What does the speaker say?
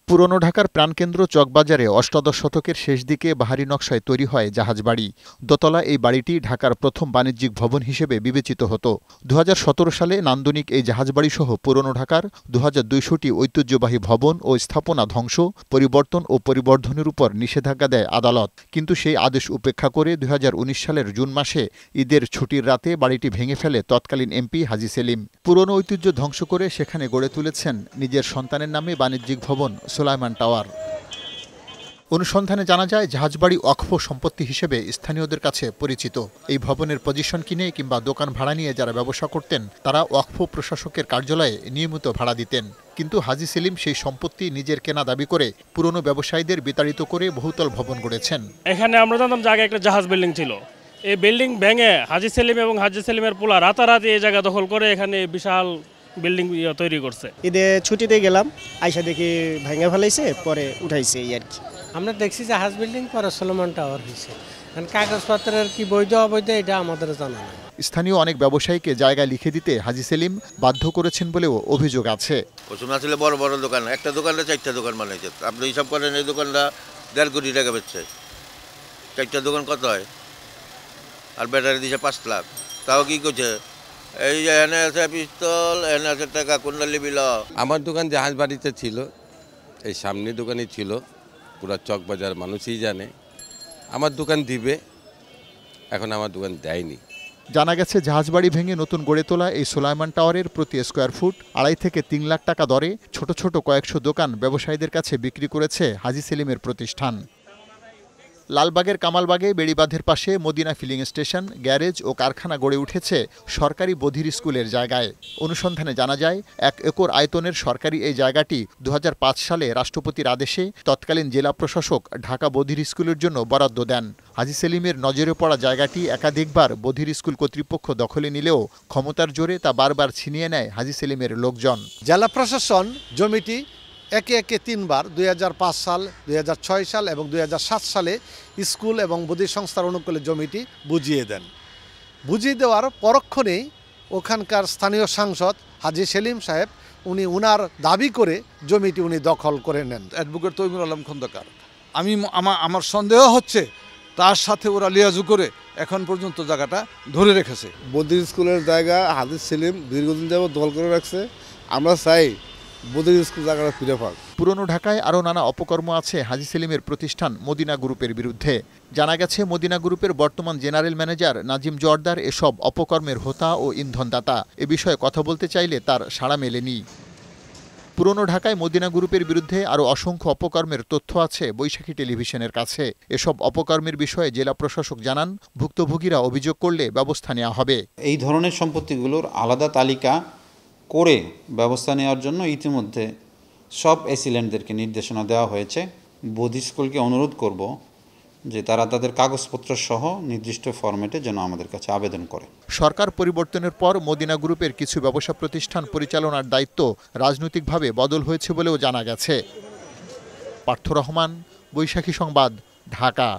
পুরনো ঢাকার প্রাণকেন্দ্র চকবাজারে অষ্টাদশ শতকের শেষ দিকে বাহারি নকশায় তৈরি হয় জাহাজবাড়ি। দোতলা এই বাড়িটি ঢাকার প্রথম বাণিজ্যিক ভবন হিসেবে বিবেচিত হতো। ২০১৭ সালে নান্দনিক এই জাহাজবাড়িসহ পুরনো ঢাকার ২২০০টি ঐতিহ্যবাহী ভবন ও স্থাপনা ধ্বংস, পরিবর্তন ও পরিবর্ধনের উপর নিষেধাজ্ঞা দেয় আদালত। কিন্তু সেই আদেশ উপেক্ষা করে ২০১৯ সালের জুন মাসে ঈদের ছুটির রাতে বাড়িটি ভেঙে ফেলে তৎকালীন এমপি হাজী সেলিম। পুরনো ঐতিহ্য ধ্বংস করে সেখানে গড়ে তুলেছেন নিজের সন্তানের নামে বাণিজ্যিক ভবন সুলাইমান টাওয়ার। অনুসন্ধানে জানা যায়, জাহাজবাড়ি ওয়াকফ সম্পত্তি হিসেবে স্থানীয়দের কাছে পরিচিত। এই ভবনের পজিশন কিনে কিংবা দোকান ভাড়া নিয়ে যারা ব্যবসা করতেন তারা ওয়াকফ প্রশাসকের কার্যালয়ে নিয়মিত ভাড়া দিতেন। কিন্তু হাজী সেলিম সেই সম্পত্তি নিজের কেনা দাবি করে পুরনো ব্যবসায়ীদের বিতাড়িত করে বহুতল ভবন গড়েছেন। এখানে আমরা জানতাম জায়গায় একটা জাহাজ বিল্ডিং ছিল। এই বিল্ডিং ভেঙে হাজী সেলিম এবং হাজী সেলিমের পোলা রাতারাতি এই জায়গা দখল করে এখানে বিশাল বিল্ডিং তৈরি করছে। ঈদে ছুটিতে গেলাম, আইসা দেখি ভেঙে ফেলাইছে, পরে উঠাইছে এই আর কি। আমরা দেখছি জাহাজ বিল্ডিং পরে সুলাইমান টাওয়ার হয়েছে। কাগজপত্রের কি বৈধ অবৈধ এটা আমাদের জানা নেই। স্থানীয় অনেক ব্যবসায়ীকে জায়গা লিখে দিতে হাজী সেলিম বাধ্য করেছেন বলেও অভিযোগ আছে। আসলে বড় বড় দোকান, একটা দোকানটা 4টা দোকান বানাইছে। আপনি হিসাব করেন এই দোকানটা 1.5 কোটি টাকা বেচছে। 4টা দোকান কত হয়? আর ব্যাটারি দিছে 5 লাখ। তাও কি করছে? এই যে এনে আছে পিস্তল, এনে আছে টাকা, কুন্ডালি বিল। আমার দোকান জাহাজ বাড়িতে ছিল, এই সামনের দোকানই ছিল, পুরা চকবাজার মানুষই জানে। আমার দোকান দিবে, এখন আমার দোকান দেয়নি। জানা গেছে, জাহাজবাড়ি ভেঙে নতুন গড়ে তোলা এই সুলাইমান টাওয়ারের প্রতি স্কোয়ার ফুট 2.5 থেকে 3 লাখ টাকা দরে ছোট ছোট কয়েকশো দোকান ব্যবসায়ীদের কাছে বিক্রি করেছে হাজী সেলিমের প্রতিষ্ঠান। লালবাগের কামালবাগে বেড়িবাঁধের পাশে মদিনা ফিলিং স্টেশন, গ্যারেজ ও কারখানা গড়ে উঠেছে সরকারি বধির স্কুলের জায়গায়। অনুসন্ধানে জানা যায়, 1 একর আয়তনের সরকারি এই জায়গাটি 2005 সালে রাষ্ট্রপতির আদেশে তৎকালীন জেলা প্রশাসক ঢাকা বধির স্কুলের জন্য বরাদ্দ দেন। হাজী সেলিমের নজরে পড়া জায়গাটি একাধিকবার বধির স্কুল কর্তৃপক্ষ দখলে নিলেও ক্ষমতার জোরে তা বারবার ছিনিয়ে নেয় হাজী সেলিমের লোকজন। জেলা প্রশাসন জমিটি একে একে 3বার 2005 সাল, 2006 সাল এবং 2007 সালে স্কুল এবং বধির সংস্থার অনুকূলে জমিটি বুঝিয়ে দেন। বুঝিয়ে দেওয়ার পরক্ষণেই ওখানকার স্থানীয় সাংসদ হাজী সেলিম সাহেব উনার দাবি করে জমিটি উনি দখল করে নেন। অ্যাডভোকেট তৈমুর আলম খন্দকার, আমার সন্দেহ হচ্ছে তার সাথে ওরা লিয়াজু করে এখন পর্যন্ত জায়গাটা ধরে রেখেছে। বধির স্কুলের জায়গা হাজী সেলিম দীর্ঘদিন যাবত দখল করে রাখছে। আমরা চাই বধির স্কুল জায়গাটা ফিরে পাক। পুরনো ঢাকায় আরও নানা অপকর্ম আছে হাজী সেলিমের প্রতিষ্ঠান মদিনা গ্রুপের বিরুদ্ধে। জানা গেছে, মদিনা গ্রুপের বর্তমান জেনারেল ম্যানেজার নাজিম জোয়ারদার এসব অপকর্মের হোতা ও ইন্ধনদাতা। এ বিষয়ে কথা বলতে চাইলে তার সাড়া মেলেনি। পুরনো ঢাকায় মদিনা গ্রুপের বিরুদ্ধে আরও অসংখ্য অপকর্মের তথ্য আছে বৈশাখী টেলিভিশনের কাছে। এসব অপকর্মের বিষয়ে জেলা প্রশাসক জানান, ভুক্তভোগীরা অভিযোগ করলে ব্যবস্থা নেওয়া হবে। এই ধরনের সম্পত্তিগুলোর আলাদা তালিকা করে ব্যবস্থা নেওয়ার জন্য ইতিমধ্যে সব এসিলেন্টদেরকে নির্দেশনা দেওয়া হয়েছে। বধির স্কুলকে অনুরোধ করব যে তারা তাদের কাগজপত্র সহ নির্দিষ্ট ফরম্যাটে যেন আমাদের কাছে আবেদন করে। সরকার পরিবর্তনের পর মদিনা গ্রুপের কিছু ব্যবসা প্রতিষ্ঠান পরিচালনার দায়িত্ব রাজনৈতিকভাবে বদল হয়েছে বলেও জানা গেছে। পার্থ রহমান, বৈশাখী সংবাদ, ঢাকা।